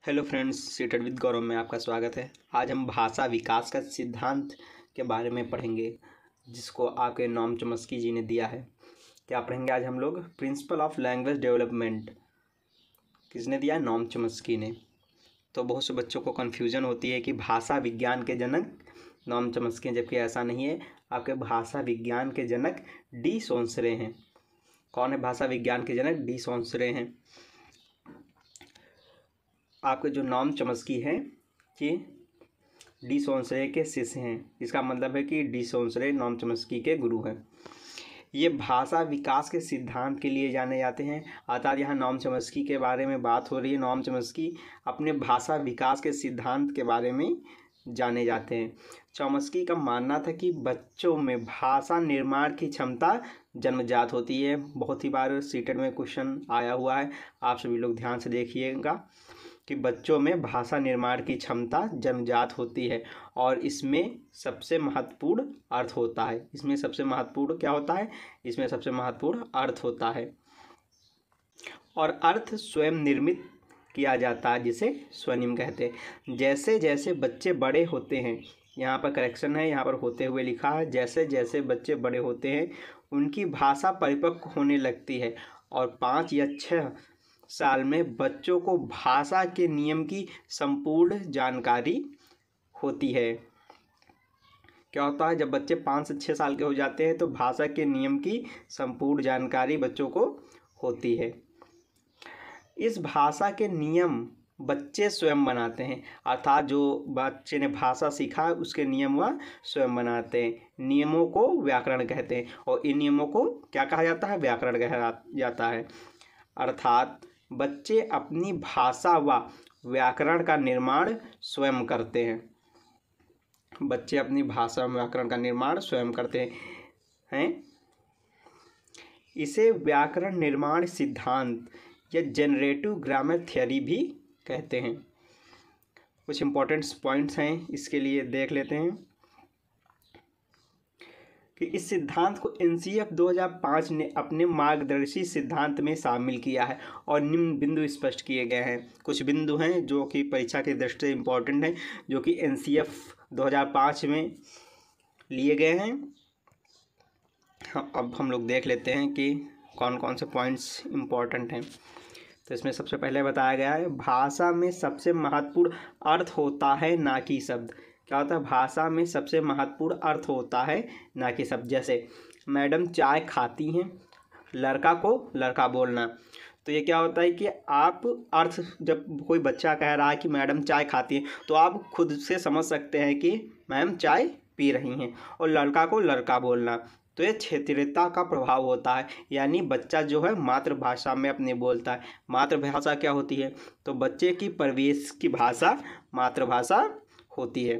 Hello friends, seated with गौरव में आपका स्वागत है। आज हम भाषा विकास का सिद्धांत के बारे में पढ़ेंगे, जिसको आपके नॉम चॉम्स्की जी ने दिया है। क्या पढ़ेंगे आज हम लोग? प्रिंसिपल ऑफ लैंग्वेज डेवलपमेंट किसने दिया? नॉम चॉम्स्की ने। तो बहुत से बच्चों को कन्फ्यूजन होती है कि भाषा विज्ञान के जनक नॉम चॉम्स्की, जबकि ऐसा नहीं है। आपके भाषा विज्ञान के जनक डी सोंसरे हैं। कौन है भाषा विज्ञान के जनक? डी सोंसरे हैं। आपके जो नॉम चॉम्स्की हैं कि डी सोंसरे के शिष्य हैं। इसका मतलब है कि डी सोंसरे नॉम चॉम्स्की के गुरु हैं। ये भाषा विकास के सिद्धांत के लिए जाने जाते हैं। अर्थात यहाँ नॉम चॉम्स्की के बारे में बात हो रही है। नॉम चॉम्स्की अपने भाषा विकास के सिद्धांत के बारे में जाने जाते हैं। चॉम्स्की का मानना था कि बच्चों में भाषा निर्माण की क्षमता जन्मजात होती है। बहुत ही बार सीटेट में क्वेश्चन आया हुआ है, आप सभी लोग ध्यान से देखिएगा कि बच्चों में भाषा निर्माण की क्षमता जन्मजात होती है और इसमें सबसे महत्वपूर्ण अर्थ होता है। इसमें सबसे महत्वपूर्ण क्या होता है? इसमें सबसे महत्वपूर्ण अर्थ होता है और अर्थ स्वयं निर्मित किया जाता है, जिसे स्वनिम कहते हैं। जैसे जैसे बच्चे बड़े होते हैं, यहाँ पर करेक्शन है, यहाँ पर होते हुए लिखा है। जैसे जैसे बच्चे बड़े होते हैं उनकी भाषा परिपक्व होने लगती है और 5 या 6 साल में बच्चों को भाषा के नियम की संपूर्ण जानकारी होती है। क्या होता है? जब बच्चे 5 से 6 साल के हो जाते हैं तो भाषा के नियम की संपूर्ण जानकारी बच्चों को होती है। इस भाषा के नियम बच्चे स्वयं बनाते हैं। अर्थात जो बच्चे ने भाषा सीखा उसके नियम वह स्वयं बनाते हैं। नियमों को व्याकरण कहते हैं और इन नियमों को क्या कहा जाता है? व्याकरण कहा जाता है। अर्थात बच्चे अपनी भाषा व व्याकरण का निर्माण स्वयं करते हैं। बच्चे अपनी भाषा व व्याकरण का निर्माण स्वयं करते हैं। इसे व्याकरण निर्माण सिद्धांत या जनरेटिव ग्रामर थ्योरी भी कहते हैं। कुछ इंपॉर्टेंट पॉइंट्स हैं, इसके लिए देख लेते हैं कि इस सिद्धांत को एनसीएफ 2005 ने अपने मार्गदर्शी सिद्धांत में शामिल किया है और निम्न बिंदु स्पष्ट किए गए हैं। कुछ बिंदु हैं जो कि परीक्षा की दृष्टि से इम्पोर्टेंट हैं, जो कि एनसीएफ 2005 में लिए गए हैं। अब हम लोग देख लेते हैं कि कौन कौन से पॉइंट्स इम्पोर्टेंट हैं। तो इसमें सबसे पहले बताया गया है, भाषा में सबसे महत्वपूर्ण अर्थ होता है, ना कि शब्द। क्या होता है? भाषा में सबसे महत्वपूर्ण अर्थ होता है, ना कि शब्द। जैसे मैडम चाय खाती हैं, लड़का को लड़का बोलना। तो ये क्या होता है कि आप अर्थ, जब कोई बच्चा कह रहा है कि मैडम चाय खाती हैं, तो आप खुद से समझ सकते हैं कि मैम चाय पी रही हैं। और लड़का को लड़का बोलना, तो ये क्षेत्रीयता का प्रभाव होता है। यानी बच्चा जो है मातृभाषा में अपने बोलता है। मातृभाषा क्या होती है? तो बच्चे की परिवेश की भाषा मातृभाषा होती है।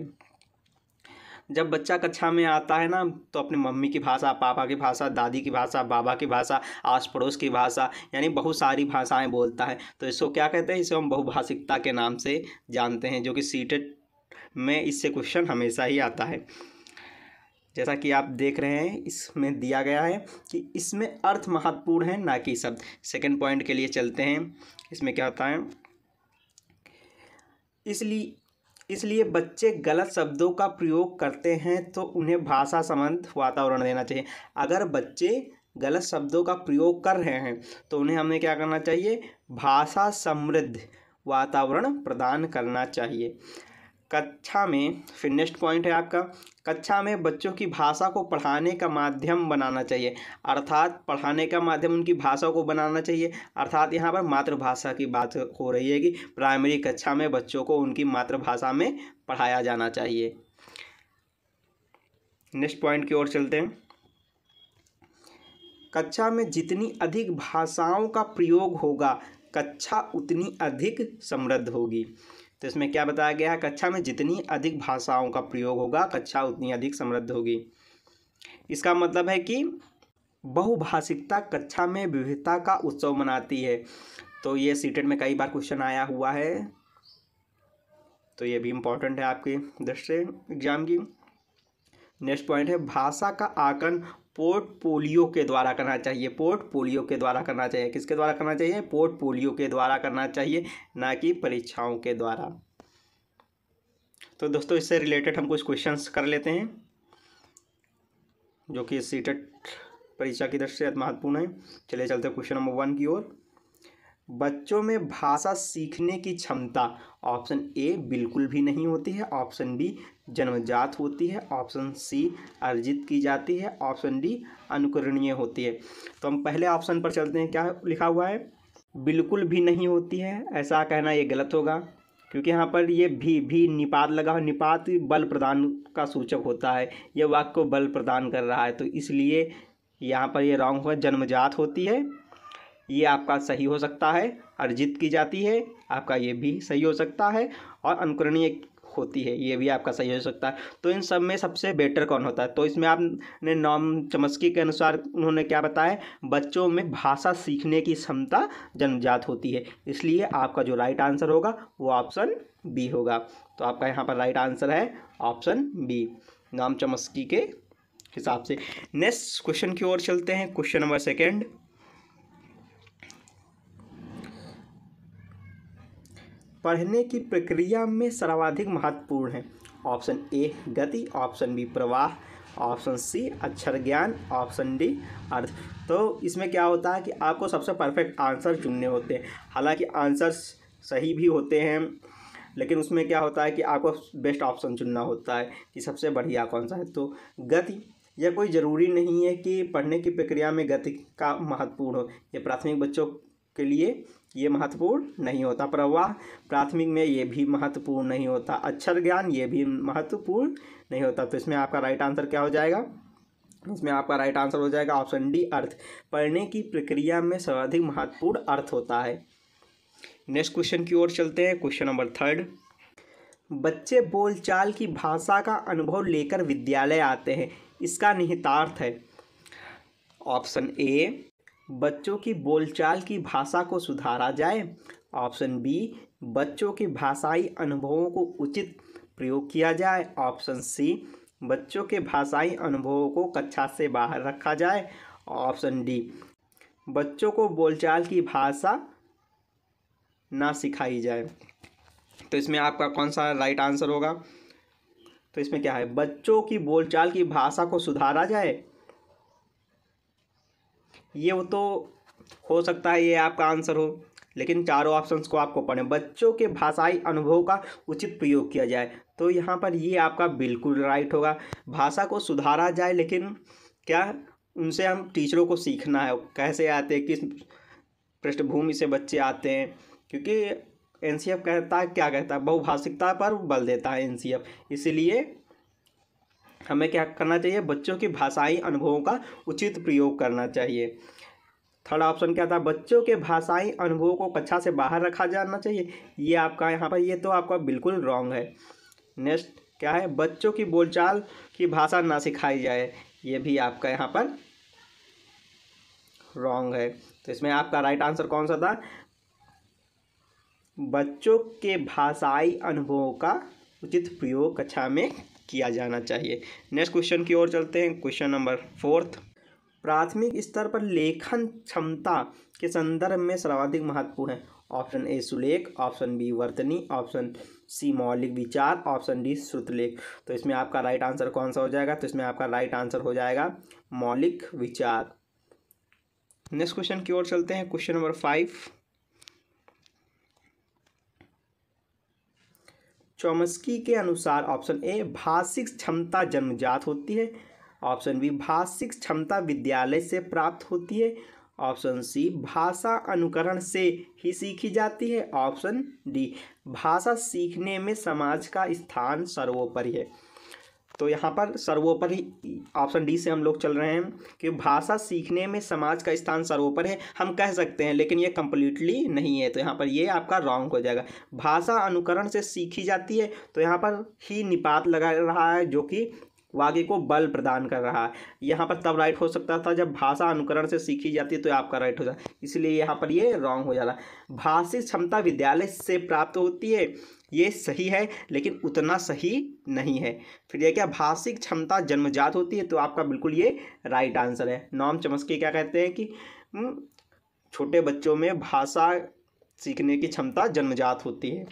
जब बच्चा कक्षा में आता है ना, तो अपनी मम्मी की भाषा, पापा की भाषा, दादी की भाषा, बाबा की भाषा, आस पड़ोस की भाषा, यानी बहुत सारी भाषाएं बोलता है। तो इसको क्या कहते हैं? इसे हम बहुभाषिकता के नाम से जानते हैं, जो कि सीटेट में इससे क्वेश्चन हमेशा ही आता है। जैसा कि आप देख रहे हैं, इसमें दिया गया है कि इसमें अर्थ महत्वपूर्ण है, ना कि शब्द। सेकंड पॉइंट के लिए चलते हैं। इसमें क्या होता है? इसलिए बच्चे गलत शब्दों का प्रयोग करते हैं तो उन्हें भाषा संबंध वातावरण देना चाहिए। अगर बच्चे गलत शब्दों का प्रयोग कर रहे हैं तो उन्हें हमें क्या करना चाहिए? भाषा समृद्ध वातावरण प्रदान करना चाहिए। कक्षा में, फिर नेक्स्ट पॉइंट है आपका, कक्षा में बच्चों की भाषा को पढ़ाने का माध्यम बनाना चाहिए। अर्थात पढ़ाने का माध्यम उनकी भाषा को बनाना चाहिए। अर्थात यहाँ पर मातृभाषा की बात हो रही है कि प्राइमरी कक्षा में बच्चों को उनकी मातृभाषा में पढ़ाया जाना चाहिए। नेक्स्ट पॉइंट की ओर चलते हैं। कक्षा में जितनी अधिक भाषाओं का प्रयोग होगा, कक्षा उतनी अधिक समृद्ध होगी। तो इसमें क्या बताया गया है? कक्षा में जितनी अधिक भाषाओं का प्रयोग होगा, कक्षा उतनी अधिक समृद्ध होगी। इसका मतलब है कि बहुभाषिकता कक्षा में विविधता का उत्सव मनाती है। तो ये सीटेट में कई बार क्वेश्चन आया हुआ है, तो ये भी इम्पोर्टेंट है आपकी दृष्टि से एग्जाम की। नेक्स्ट पॉइंट है, भाषा का आकलन पोर्टफोलियो के द्वारा करना चाहिए। पोर्टफोलियो के द्वारा करना चाहिए। किसके द्वारा करना चाहिए? पोर्टफोलियो के द्वारा करना चाहिए, ना कि परीक्षाओं के द्वारा। तो दोस्तों इससे रिलेटेड हम कुछ क्वेश्चंस कर लेते हैं जो कि सीटेट परीक्षा की दृष्टि से महत्वपूर्ण है। चलिए चलते हैं क्वेश्चन नंबर 1 की ओर। बच्चों में भाषा सीखने की क्षमता ऑप्शन ए बिल्कुल भी नहीं होती है, ऑप्शन बी जन्मजात होती है, ऑप्शन सी अर्जित की जाती है, ऑप्शन डी अनुकरणीय होती है। तो हम पहले ऑप्शन पर चलते हैं। क्या लिखा हुआ है? बिल्कुल भी नहीं होती है। ऐसा कहना ये गलत होगा, क्योंकि यहाँ पर ये भी निपात लगा हो। निपात बल प्रदान का सूचक होता है, ये वाक्य को बल प्रदान कर रहा है, तो इसलिए यहाँ पर ये रॉन्ग हुआ। जन्मजात होती है, ये आपका सही हो सकता है। अर्जित की जाती है, आपका ये भी सही हो सकता है। और अनुकरणीय होती है, ये भी आपका सही हो सकता है। तो इन सब में सबसे बेटर कौन होता है? तो इसमें आपने नॉम चॉम्स्की के अनुसार उन्होंने क्या बताया? बच्चों में भाषा सीखने की क्षमता जन्मजात होती है, इसलिए आपका जो राइट आंसर होगा वो ऑप्शन बी होगा। तो आपका यहाँ पर राइट आंसर है ऑप्शन बी, नॉम चॉम्स्की के हिसाब से। नेक्स्ट क्वेश्चन की ओर चलते हैं। Question number 2। पढ़ने की प्रक्रिया में सर्वाधिक महत्वपूर्ण है। ऑप्शन ए गति, ऑप्शन बी प्रवाह, ऑप्शन सी अक्षर ज्ञान, ऑप्शन डी अर्थ। तो इसमें क्या होता है कि आपको सबसे परफेक्ट आंसर चुनने होते हैं। हालांकि आंसर्स सही भी होते हैं, लेकिन उसमें क्या होता है कि आपको बेस्ट ऑप्शन चुनना होता है कि सबसे बढ़िया कौन सा है। तो गति, यह कोई ज़रूरी नहीं है कि पढ़ने की प्रक्रिया में गति का महत्वपूर्ण हो। ये प्राथमिक बच्चों के लिए ये महत्वपूर्ण नहीं होता। प्रवाह प्राथमिक में ये भी महत्वपूर्ण नहीं होता। अक्षर ज्ञान ये भी महत्वपूर्ण नहीं होता। तो इसमें आपका राइट आंसर क्या हो जाएगा? इसमें आपका राइट आंसर हो जाएगा ऑप्शन डी अर्थ। पढ़ने की प्रक्रिया में सर्वाधिक महत्वपूर्ण अर्थ होता है। नेक्स्ट क्वेश्चन की ओर चलते हैं। Question number 3। बच्चे बोलचाल की भाषा का अनुभव लेकर विद्यालय आते हैं, इसका निहितार्थ है। ऑप्शन ए बच्चों की बोलचाल की भाषा को सुधारा जाए, ऑप्शन बी बच्चों के भाषाई अनुभवों को उचित प्रयोग किया जाए, ऑप्शन सी बच्चों के भाषाई अनुभवों को कक्षा से बाहर रखा जाए, ऑप्शन डी बच्चों को बोलचाल की भाषा ना सिखाई जाए। तो इसमें आपका कौन सा राइट आंसर होगा? तो इसमें क्या है? बच्चों की बोलचाल की भाषा को सुधारा जाए, ये वो तो हो सकता है ये आपका आंसर हो, लेकिन चारों ऑप्शंस को आपको पढ़ें। बच्चों के भाषाई अनुभव का उचित प्रयोग किया जाए, तो यहाँ पर ये आपका बिल्कुल राइट होगा। भाषा को सुधारा जाए, लेकिन क्या उनसे हम टीचरों को सीखना है, कैसे आते हैं, किस पृष्ठभूमि से बच्चे आते हैं, क्योंकि एनसीएफ कहता है, क्या कहता है, बहुभाषिकता पर बल देता है एनसीएफ। इसलिए हमें क्या करना चाहिए? बच्चों के भाषाई अनुभवों का उचित प्रयोग करना चाहिए। थर्ड ऑप्शन क्या था? बच्चों के भाषाई अनुभवों को कक्षा से बाहर रखा जाना चाहिए, ये आपका यहाँ पर ये तो आपका बिल्कुल रॉन्ग है। नेक्स्ट क्या है? बच्चों की बोलचाल की भाषा ना सिखाई जाए, ये भी आपका यहाँ पर रॉन्ग है। तो इसमें आपका राइट आंसर कौन सा था? बच्चों के भाषाई अनुभवों का उचित प्रयोग कक्षा में किया जाना चाहिए। नेक्स्ट क्वेश्चन की ओर चलते हैं। Question number 4। प्राथमिक स्तर पर लेखन क्षमता के संदर्भ में सर्वाधिक महत्वपूर्ण है। ऑप्शन ए सुलेख, ऑप्शन बी वर्तनी, ऑप्शन सी मौलिक विचार, ऑप्शन डी श्रुतलेख। तो इसमें आपका राइट आंसर कौन सा हो जाएगा? तो इसमें आपका राइट आंसर हो जाएगा मौलिक विचार। नेक्स्ट क्वेश्चन की ओर चलते हैं। Question number 5। चॉम्स्की के अनुसार ऑप्शन ए भाषिक क्षमता जन्मजात होती है, ऑप्शन बी भाषिक क्षमता विद्यालय से प्राप्त होती है, ऑप्शन सी भाषा अनुकरण से ही सीखी जाती है, ऑप्शन डी भाषा सीखने में समाज का स्थान सर्वोपरि है। तो यहाँ पर सर्वोपरि ऑप्शन डी से हम लोग चल रहे हैं कि भाषा सीखने में समाज का स्थान सर्वोपरि है, हम कह सकते हैं, लेकिन ये कम्प्लीटली नहीं है। तो यहाँ पर ये आपका रॉन्ग हो जाएगा। भाषा अनुकरण से सीखी जाती है, तो यहाँ पर ही निपात लगा रहा है, जो कि वाक्य को बल प्रदान कर रहा है। यहाँ पर तब राइट हो सकता था जब भाषा अनुकरण से सीखी जाती है, तो आपका राइट हो जाता, इसलिए यहाँ पर ये रॉन्ग हो जाता। भाषिक क्षमता विद्यालय से प्राप्त होती है, ये सही है लेकिन उतना सही नहीं है। फिर ये क्या, भाषिक क्षमता जन्मजात होती है, तो आपका बिल्कुल ये राइट आंसर है। नॉम चॉम्स्की क्या कहते हैं कि छोटे बच्चों में भाषा सीखने की क्षमता जन्मजात होती है।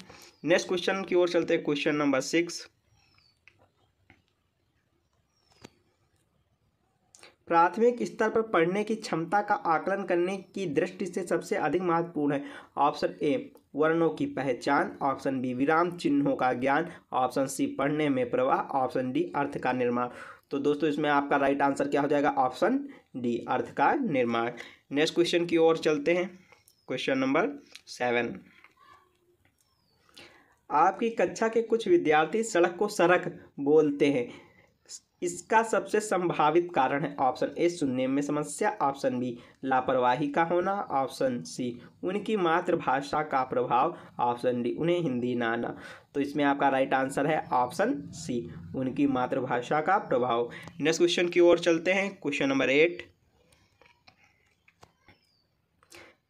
नेक्स्ट क्वेश्चन की ओर चलते हैं, क्वेश्चन नंबर 6। प्राथमिक स्तर पर पढ़ने की क्षमता का आकलन करने की दृष्टि से सबसे अधिक महत्वपूर्ण है। ऑप्शन ए वर्णों की पहचान, ऑप्शन बी विराम चिन्हों का ज्ञान, ऑप्शन सी पढ़ने में प्रवाह, ऑप्शन डी अर्थ का निर्माण। तो दोस्तों इसमें आपका राइट आंसर क्या हो जाएगा, ऑप्शन डी अर्थ का निर्माण। नेक्स्ट क्वेश्चन की ओर चलते हैं, क्वेश्चन नंबर 7। आपकी कक्षा के कुछ विद्यार्थी सड़क को सरक बोलते हैं, इसका सबसे संभावित कारण है। ऑप्शन ए सुनने में समस्या, ऑप्शन बी लापरवाही का होना, ऑप्शन सी उनकी मातृभाषा का प्रभाव, ऑप्शन डी उन्हें हिंदी ना आना। तो इसमें आपका राइट आंसर है ऑप्शन सी उनकी मातृभाषा का प्रभाव। नेक्स्ट क्वेश्चन की ओर चलते हैं, क्वेश्चन नंबर 8।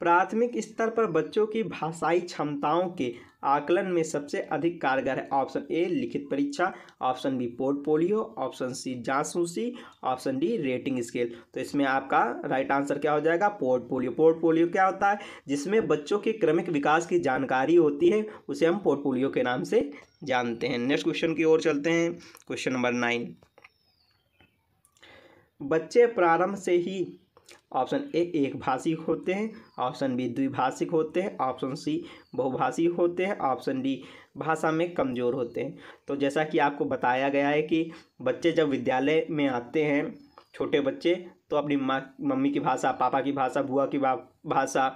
प्राथमिक स्तर पर बच्चों की भाषाई क्षमताओं के आकलन में सबसे अधिक कारगर है। ऑप्शन ए लिखित परीक्षा, option B portfolio, option C जासूसी, ऑप्शन डी रेटिंग स्केल। तो इसमें आपका राइट आंसर क्या हो जाएगा, पोर्टफोलियो। पोर्टफोलियो क्या होता है, जिसमें बच्चों के क्रमिक विकास की जानकारी होती है, उसे हम पोर्टफोलियो के नाम से जानते हैं। नेक्स्ट क्वेश्चन की ओर चलते हैं, क्वेश्चन नंबर 9। बच्चे प्रारंभ से ही ऑप्शन ए एक भाषिक होते हैं, ऑप्शन बी द्विभाषिक होते हैं, ऑप्शन सी बहुभाषी होते हैं, ऑप्शन डी भाषा में कमज़ोर होते हैं। तो जैसा कि आपको बताया गया है कि बच्चे जब विद्यालय में आते हैं, छोटे बच्चे, तो अपनी मम्मी की भाषा, पापा की भाषा, बुआ की भाषा,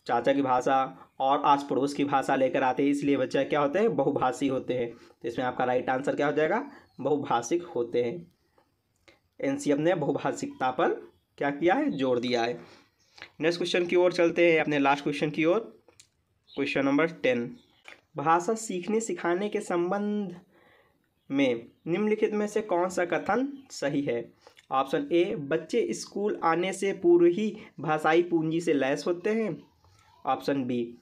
चाचा की भाषा और आस पड़ोस की भाषा लेकर आते हैं, इसलिए बच्चे क्या होते हैं, बहुभाषी होते हैं। तो इसमें आपका राइट आंसर क्या हो जाएगा, बहुभाषिक होते हैं। एनसीएफ ने बहुभाषिकता पर क्या किया है, जोर दिया है। नेक्स्ट क्वेश्चन की ओर चलते हैं, अपने लास्ट क्वेश्चन की ओर, क्वेश्चन नंबर 10। भाषा सीखने सिखाने के संबंध में निम्नलिखित में से कौन सा कथन सही है। ऑप्शन ए बच्चे स्कूल आने से पूर्व ही भाषाई पूंजी से लैस होते हैं, ऑप्शन बी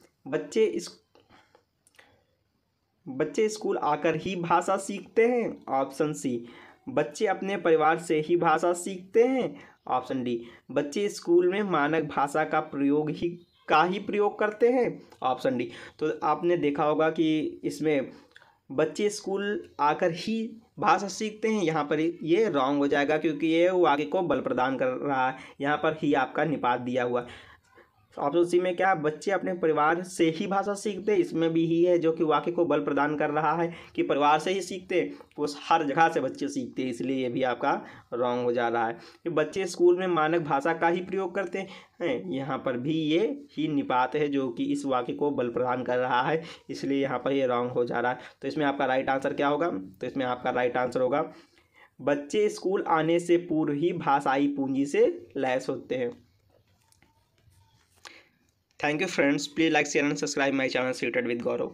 बच्चे स्कूल आकर ही भाषा सीखते हैं, ऑप्शन सी बच्चे अपने परिवार से ही भाषा सीखते हैं, ऑप्शन डी बच्चे स्कूल में मानक भाषा का प्रयोग करते हैं, ऑप्शन डी। तो आपने देखा होगा कि इसमें बच्चे स्कूल आकर ही भाषा सीखते हैं, यहाँ पर ये रॉन्ग हो जाएगा क्योंकि ये वाक्य को बल प्रदान कर रहा है। यहाँ पर ही आपका निपात दिया हुआ। ऑप्शन सी में क्या, बच्चे अपने परिवार से ही भाषा सीखते हैं, इसमें भी ही है जो कि वाक्य को बल प्रदान कर रहा है कि परिवार से ही सीखते हैं, वो हर जगह से बच्चे सीखते हैं, इसलिए ये भी आपका रॉन्ग हो जा रहा है कि बच्चे स्कूल में मानक भाषा का ही प्रयोग करते हैं। यहाँ पर भी ये ही निपात है जो कि इस वाक्य को बल प्रदान कर रहा है, इसलिए यहाँ पर ये रॉन्ग हो जा रहा है। तो इसमें आपका राइट आंसर क्या होगा, तो इसमें आपका राइट आंसर होगा बच्चे स्कूल आने से पूर्व ही भाषाई पूंजी से लैस होते हैं। Thank you friends, please like, share and subscribe my channel Seated with Gaurav.